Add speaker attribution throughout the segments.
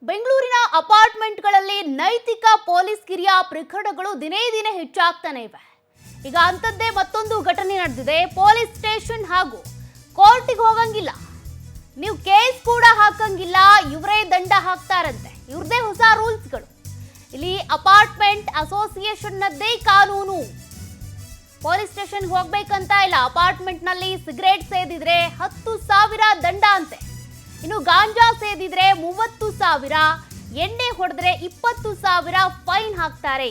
Speaker 1: ಬೆಂಗಳೂರಿನ ಅಪಾರ್ಟ್ಮೆಂಟ್ಗಳಲ್ಲಿ ನೈತಿಕ ಪೊಲೀಸ್ ಕಿರಿಯ ಪ್ರಕರಣಗಳು ದಿನೇ ದಿನೇ ಹೆಚ್ಚಾಗ್ತಾನೆ ಇವೆ. ಈಗ ಅಂತದ್ದೇ ಮತ್ತೊಂದು ಘಟನೆ ನಡೆದಿದೆ. ಪೊಲೀಸ್ ಸ್ಟೇಷನ್ ಹಾಗೂ ಕೋರ್ಟಿಗೆ ಹೋಗಂಗಿಲ್ಲ, ನೀವು ಕೇಸ್ ಕೂಡ ಹಾಕಂಗಿಲ್ಲ, ಇವರೇ ದಂಡ ಹಾಕ್ತಾರಂತೆ. ಇವ್ರದೇ ಹೊಸ ರೂಲ್ಸ್ಗಳು. ಇಲ್ಲಿ ಅಪಾರ್ಟ್ಮೆಂಟ್ ಅಸೋಸಿಯೇಷನ್ ನದ್ದೇ ಕಾನೂನು. ಪೊಲೀಸ್ ಸ್ಟೇಷನ್ಗೆ ಹೋಗ್ಬೇಕಂತ ಇಲ್ಲ. ಅಪಾರ್ಟ್ಮೆಂಟ್ ನಲ್ಲಿ ಸಿಗರೇಟ್ ಸೇದಿದ್ರೆ 10,000 ದಂಡ ಅಂತೆ. ಇನ್ನು ಗಾಂಜಾ ಸೇದಿದ್ರೆ 30,000, ಎಣ್ಣೆ ಹೊಡೆದ್ರೆ 20,000 ಫೈನ್ ಹಾಕ್ತಾರೆ.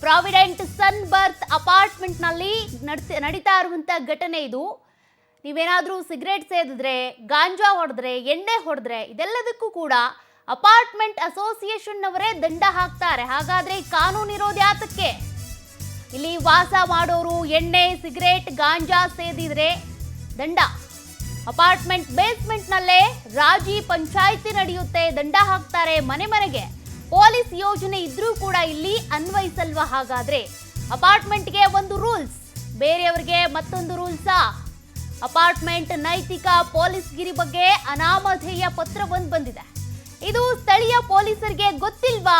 Speaker 1: ಪ್ರಾವಿಡೆಂಟ್ ಸನ್ ಬರ್ತ್ ಅಪಾರ್ಟ್ಮೆಂಟ್ ನಲ್ಲಿ ನಡೀತಾ ಇರುವಂತ ಘಟನೆ ಇದು. ನೀವೇನಾದ್ರೂ ಸಿಗರೇಟ್ ಸೇದಿದ್ರೆ, ಗಾಂಜಾ ಹೊಡೆದ್ರೆ, ಎಣ್ಣೆ ಹೊಡೆದ್ರೆ ಇದೆಲ್ಲದಕ್ಕೂ ಕೂಡ ಅಪಾರ್ಟ್ಮೆಂಟ್ ಅಸೋಸಿಯೇಷನ್ ನವರೇ ದಂಡ ಹಾಕ್ತಾರೆ. ಹಾಗಾದ್ರೆ ಕಾನೂನು ಇರೋದು ಯಾತಕ್ಕೆ? ಇಲ್ಲಿ ವಾಸ ಮಾಡೋರು ಎಣ್ಣೆ, ಸಿಗರೇಟ್, ಗಾಂಜಾ ಸೇದಿದ್ರೆ ದಂಡ. ಅಪಾರ್ಟ್ಮೆಂಟ್ ಬೇಸ್ಮೆಂಟ್ ನಲ್ಲೇ ರಾಜಿ ಪಂಚಾಯಿತಿ ನಡೆಯುತ್ತೆ, ದಂಡ ಹಾಕ್ತಾರೆ ಮನೆ ಮನೆಗೆ. ಪೊಲೀಸ್ ಯೋಜನೆ ಇದ್ರೂ ಕೂಡ ಇಲ್ಲಿ ಅನ್ವಯಿಸಲ್ವಾ? ಹಾಗಾದ್ರೆ ಅಪಾರ್ಟ್ಮೆಂಟ್ಗೆ ಒಂದು ರೂಲ್ಸ್, ಬೇರೆಯವರಿಗೆ ಮತ್ತೊಂದು ರೂಲ್ಸಾ? ಅಪಾರ್ಟ್ಮೆಂಟ್ ನೈತಿಕ ಪೊಲೀಸ್ ಗಿರಿ ಬಗ್ಗೆ ಅನಾಮಧೇಯ ಪತ್ರ ಬಂದಿದೆ. ಇದು ಸ್ಥಳೀಯ ಪೊಲೀಸರಿಗೆ ಗೊತ್ತಿಲ್ವಾ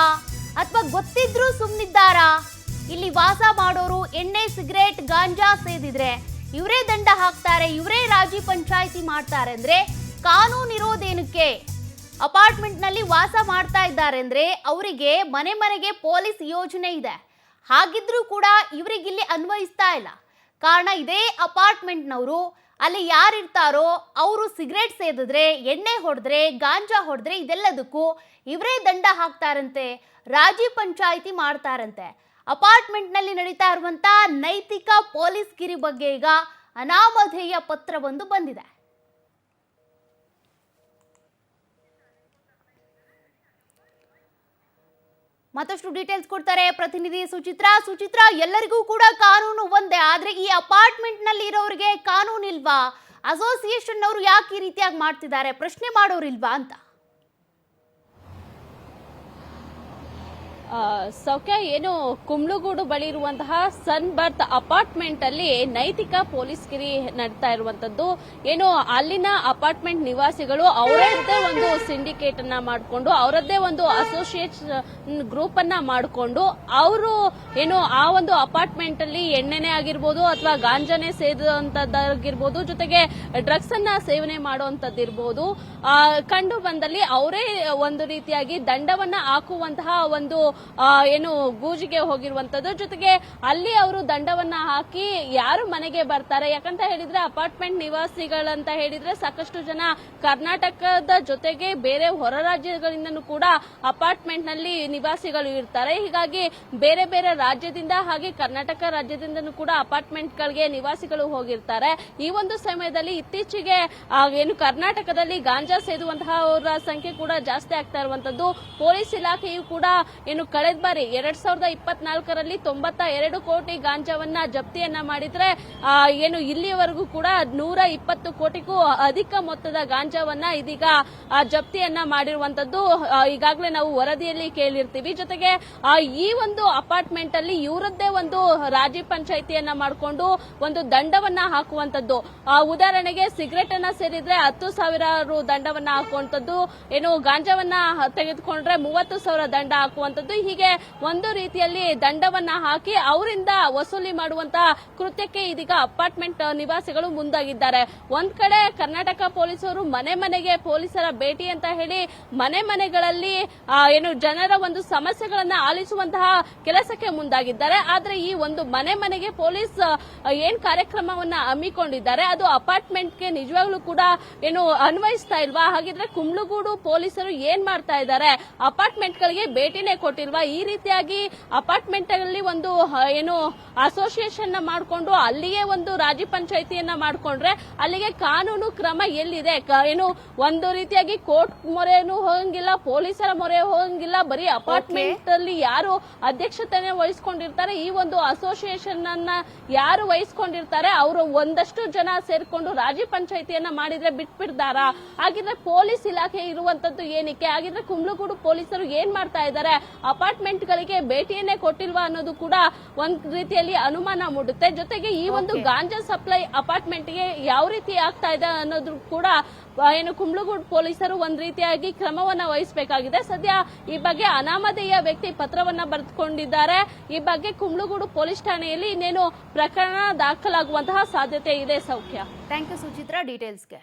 Speaker 1: ಅಥವಾ ಗೊತ್ತಿದ್ರೂ ಸುಮ್ಮನಿದ್ದಾರಾ? ಇಲ್ಲಿ ವಾಸ ಮಾಡೋರು ಎಣ್ಣೆ, ಸಿಗರೇಟ್, ಗಾಂಜಾ ಸೇದಿದ್ರೆ ಇವರೇ ದಂಡ ಹಾಕ್ತಾರೆ, ಇವರೇ ರಾಜಿ ಪಂಚಾಯಿತಿ ಮಾಡ್ತಾರೆ ಅಂದ್ರೆ ಕಾನೂನು ಇರೋದೇನಕ್ಕೆ? ಅಪಾರ್ಟ್ಮೆಂಟ್ ನಲ್ಲಿ ವಾಸ ಮಾಡ್ತಾ ಇದ್ದಾರೆ ಅಂದ್ರೆ ಅವರಿಗೆ ಮನೆ ಮನೆಗೆ ಪೊಲೀಸ್ ಯೋಜನೆ ಇದೆ. ಹಾಗಿದ್ರೂ ಕೂಡ ಇವರಿಗಿಲ್ಲಿ ಅನ್ವಯಿಸ್ತಾ ಇಲ್ಲ. ಕಾರಣ ಇದೇ ಅಪಾರ್ಟ್ಮೆಂಟ್ನವರು ಅಲ್ಲಿ ಯಾರಿರ್ತಾರೋ ಅವರು ಸಿಗರೇಟ್ ಸೇದಿದ್ರೆ, ಎಣ್ಣೆ ಹೊಡೆದ್ರೆ, ಗಾಂಜಾ ಹೊಡೆದ್ರೆ ಇದೆಲ್ಲದಕ್ಕೂ ಇವರೇ ದಂಡ ಹಾಕ್ತಾರಂತೆ, ರಾಜಿ ಪಂಚಾಯಿತಿ ಮಾಡ್ತಾರಂತೆ. ಅಪಾರ್ಟ್ಮೆಂಟ್ ನಲ್ಲಿ ನಡೀತಾ ಇರುವಂತ ನೈತಿಕ ಪೊಲೀಸ್ ಗಿರಿ ಬಗ್ಗೆ ಈಗ ಅನಾಮಧೇಯ ಪತ್ರ ಬಂದಿದೆ. ಮತ್ತಷ್ಟು ಡೀಟೇಲ್ಸ್ ಕೊಡ್ತಾರೆ ಪ್ರತಿನಿಧಿ ಸುಚಿತ್ರಾ, ಎಲ್ಲರಿಗೂ ಕೂಡ ಕಾನೂನು ಒಂದೇ, ಆದ್ರೆ ಈ ಅಪಾರ್ಟ್ಮೆಂಟ್ ನಲ್ಲಿ ಇರೋರಿಗೆ ಕಾನೂನು ಇಲ್ವಾ? ಅಸೋಸಿಯೇಷನ್ ಅವರು ಯಾಕೆ ಈ ರೀತಿಯಾಗಿ ಮಾಡ್ತಿದ್ದಾರೆ? ಪ್ರಶ್ನೆ ಮಾಡೋರಿಲ್ವಾ ಅಂತ?
Speaker 2: ಸೌಖ್ಯ, ಏನು ಕುಂಬ್ಳಗೂಡು ಬಳಿ ಇರುವಂತಹ ಸನ್ ಬರ್ತ್ ಅಪಾರ್ಟ್ಮೆಂಟ್ ಅಲ್ಲಿ ನೈತಿಕ ಪೊಲೀಸ್ ಗಿರಿ ನಡೀತಾ ಇರುವಂತದ್ದು. ಏನು ಅಲ್ಲಿನ ಅಪಾರ್ಟ್ಮೆಂಟ್ ನಿವಾಸಿಗಳು ಅವರದ್ದೇ ಒಂದು ಸಿಂಡಿಕೇಟ್ ಅನ್ನ ಮಾಡಿಕೊಂಡು, ಅವರದ್ದೇ ಒಂದು ಅಸೋಸಿಯೇಷನ್ ಗ್ರೂಪ್ ಅನ್ನ ಮಾಡಿಕೊಂಡು, ಅವರು ಏನು ಆ ಒಂದು ಅಪಾರ್ಟ್ಮೆಂಟ್ ಅಲ್ಲಿ ಎಣ್ಣೆನೇ ಆಗಿರ್ಬೋದು ಅಥವಾ ಗಾಂಜಾನೆ ಸೇದುವಂತದ್ದಾಗಿರ್ಬೋದು, ಜೊತೆಗೆ ಡ್ರಗ್ಸ್ ಅನ್ನ ಸೇವನೆ ಮಾಡುವಂತದ್ದಿರ್ಬೋದು, ಕಂಡು ಬಂದಲ್ಲಿ ಅವರೇ ಒಂದು ರೀತಿಯಾಗಿ ದಂಡವನ್ನ ಹಾಕುವಂತಹ ಒಂದು ಏನು ಗೂಜಿಗೆ ಹೋಗಿರುವಂತದ್ದು. ಜೊತೆಗೆ ಅಲ್ಲಿ ಅವರು ದಂಡವನ್ನ ಹಾಕಿ ಯಾರು ಮನೆಗೆ ಬರ್ತಾರೆ, ಯಾಕಂತ ಹೇಳಿದ್ರೆ ಅಪಾರ್ಟ್ಮೆಂಟ್ ನಿವಾಸಿಗಳಂತ ಹೇಳಿದ್ರೆ ಸಾಕಷ್ಟು ಜನ ಕರ್ನಾಟಕದ ಜೊತೆಗೆ ಬೇರೆ ಹೊರ ರಾಜ್ಯಗಳಿಂದನೂ ಕೂಡ ಅಪಾರ್ಟ್ಮೆಂಟ್ ನಲ್ಲಿ ನಿವಾಸಿಗಳು ಇರ್ತಾರೆ. ಹೀಗಾಗಿ ಬೇರೆ ಬೇರೆ ರಾಜ್ಯದಿಂದ ಹಾಗೆ ಕರ್ನಾಟಕ ರಾಜ್ಯದಿಂದನೂ ಕೂಡ ಅಪಾರ್ಟ್ಮೆಂಟ್ ಗಳಿಗೆ ನಿವಾಸಿಗಳು ಹೋಗಿರ್ತಾರೆ. ಈ ಒಂದು ಸಮಯದಲ್ಲಿ ಇತ್ತೀಚೆಗೆ ಏನು ಕರ್ನಾಟಕದಲ್ಲಿ ಗಾಂಜಾ ಸೇದುವಂತಹ ಅವರ ಸಂಖ್ಯೆ ಕೂಡ ಜಾಸ್ತಿ ಆಗ್ತಾ ಇರುವಂತದ್ದು. ಪೊಲೀಸ್ ಇಲಾಖೆಯು ಕೂಡ ಏನು ಕಳೆದ ಬಾರಿ 2024ರಲ್ಲಿ 92 ಕೋಟಿ ಗಾಂಜಾವನ್ನ ಜಪ್ತಿಯನ್ನ ಮಾಡಿದ್ರೆ, ಏನು ಇಲ್ಲಿಯವರೆಗೂ ಕೂಡ 120 ಕೋಟಿಗೂ ಅಧಿಕ ಮೊತ್ತದ ಗಾಂಜಾವನ್ನ ಇದೀಗ ಜಪ್ತಿಯನ್ನ ಮಾಡಿರುವಂತದ್ದು ಈಗಾಗಲೇ ನಾವು ವರದಿಯಲ್ಲಿ ಕೇಳಿರ್ತೀವಿ. ಜೊತೆಗೆ ಈ ಒಂದು ಅಪಾರ್ಟ್ಮೆಂಟ್ ಅಲ್ಲಿ ಇವರದ್ದೇ ಒಂದು ರಾಜಿ ಪಂಚಾಯಿತಿಯನ್ನ ಮಾಡಿಕೊಂಡು ಒಂದು ದಂಡವನ್ನ ಹಾಕುವಂತದ್ದು. ಉದಾಹರಣೆಗೆ ಸಿಗರೇಟ್ ಅನ್ನ ಸೇರಿದ್ರೆ 10,000 ದಂಡವನ್ನ ಹಾಕುವಂತದ್ದು, ಏನು ಗಾಂಜಾವನ್ನ ತೆಗೆದುಕೊಂಡ್ರೆ 30,000 ದಂಡ ಹಾಕುವಂತದ್ದು. ಹೀಗೆ ಒಂದು ರೀತಿಯಲ್ಲಿ ದಂಡವನ್ನ ಹಾಕಿ ಅವರಿಂದ ವಸೂಲಿ ಮಾಡುವಂತಹ ಕೃತ್ಯಕ್ಕೆ ಇದೀಗ ಅಪಾರ್ಟ್ಮೆಂಟ್ ನಿವಾಸಿಗಳು ಮುಂದಾಗಿದ್ದಾರೆ. ಒಂದ್ ಕಡೆ ಕರ್ನಾಟಕ ಪೊಲೀಸರು ಮನೆ ಮನೆಗೆ ಪೊಲೀಸರ ಭೇಟಿ ಅಂತ ಹೇಳಿ ಮನೆ ಮನೆಗಳಲ್ಲಿ ಏನು ಜನರ ಒಂದು ಸಮಸ್ಯೆಗಳನ್ನ ಆಲಿಸುವಂತಹ ಕೆಲಸಕ್ಕೆ ಮುಂದಾಗಿದ್ದಾರೆ. ಆದ್ರೆ ಈ ಒಂದು ಮನೆ ಮನೆಗೆ ಪೊಲೀಸ್ ಏನ್ ಕಾರ್ಯಕ್ರಮವನ್ನ ಹಮ್ಮಿಕೊಂಡಿದ್ದಾರೆ ಅದು ಅಪಾರ್ಟ್ಮೆಂಟ್ಗೆ ನಿಜವಾಗ್ಲೂ ಕೂಡ ಏನು ಅನ್ವಯಿಸ್ತಾ ಇಲ್ವಾ? ಹಾಗಿದ್ರೆ ಕುಂಬ್ಳಗೂಡು ಪೊಲೀಸರು ಏನ್ ಮಾಡ್ತಾ ಇದ್ದಾರೆ? ಅಪಾರ್ಟ್ಮೆಂಟ್ ಗಳಿಗೆ ಭೇಟಿನೇ ಕೊಟ್ಟಿಲ್ವಾ? ಈ ರೀತಿಯಾಗಿ ಅಪಾರ್ಟ್ಮೆಂಟ್ ಅಲ್ಲಿ ಒಂದು ಏನು ಅಸೋಸಿಯೇಷನ್ ಮಾಡಿಕೊಂಡು ಅಲ್ಲಿಗೆ ಒಂದು ರಾಜಿ ಪಂಚಾಯಿತಿಯನ್ನ ಮಾಡಿಕೊಂಡ್ರೆ ಅಲ್ಲಿಗೆ ಕಾನೂನು ಕ್ರಮ ಎಲ್ಲಿದೆ? ಏನು ಒಂದು ರೀತಿಯಾಗಿ ಕೋರ್ಟ್ ಮೊರೆನೂ ಹೋಗಂಗಿಲ್ಲ, ಪೊಲೀಸರ ಮೊರೆ ಹೋಗಂಗಿಲ್ಲ, ಬರೀ ಅಪಾರ್ಟ್ಮೆಂಟ್ ಅಲ್ಲಿ ಯಾರು ಅಧ್ಯಕ್ಷತೆಯನ್ನು ವಹಿಸಿಕೊಂಡಿರ್ತಾರೆ, ಈ ಒಂದು ಅಸೋಸಿಯೇಷನ್ ಅನ್ನ ಯಾರು ವಹಿಸಿಕೊಂಡಿರ್ತಾರೆ ಅವರು ಒಂದಷ್ಟು ಜನ ಸೇರ್ಕೊಂಡು ರಾಜಿ ಪಂಚಾಯಿತಿಯನ್ನ ಮಾಡಿದ್ರೆ ಬಿಟ್ಬಿಡ್ತಾರಾ? ಹಾಗಿದ್ರೆ ಪೊಲೀಸ್ ಇಲಾಖೆ ಇರುವಂತದ್ದು ಏನಕ್ಕೆ? ಹಾಗಿದ್ರೆ ಕುಂಬ್ಳಗೂಡು ಪೊಲೀಸರು ಏನ್ ಮಾಡ್ತಾ ಇದ್ದಾರೆ? ಅಪಾರ್ಟ್ಮೆಂಟ್ ಗಳಿಗೆ ಭೇಟಿಯನ್ನೇ ಕೊಟ್ಟಿಲ್ವಾ ಅನ್ನೋದು ಕೂಡ ಒಂದ್ ರೀತಿಯಲ್ಲಿ ಅನುಮಾನ ಮೂಡುತ್ತೆ. ಜೊತೆಗೆ ಈ ಒಂದು ಗಾಂಜಾ ಸಪ್ಲೈ ಅಪಾರ್ಟ್ಮೆಂಟ್ ಗೆ ಯಾವ ರೀತಿ ಆಗ್ತಾ ಇದೆ ಅನ್ನೋದು ಕೂಡ ಏನು ಕುಂಬ್ಳಗೂಡು ಪೊಲೀಸರು ಒಂದ್ ರೀತಿಯಾಗಿ ಕ್ರಮವನ್ನ ವಹಿಸಬೇಕಾಗಿದೆ. ಸದ್ಯ ಈ ಬಗ್ಗೆ ಅನಾಮಧೇಯ ವ್ಯಕ್ತಿ ಪತ್ರವನ್ನ ಬರೆದುಕೊಂಡಿದ್ದಾರೆ. ಈ ಬಗ್ಗೆ ಕುಂಬ್ಳಗೂಡು ಪೊಲೀಸ್ ಠಾಣೆಯಲ್ಲಿ ಇನ್ನೇನು ಪ್ರಕರಣ ದಾಖಲಾಗುವಂತಹ ಸಾಧ್ಯತೆ ಇದೆ. ಸೌಖ್ಯ.
Speaker 1: Thank you Suchitra ಡೀಟೇಲ್ಸ್ಗೆ.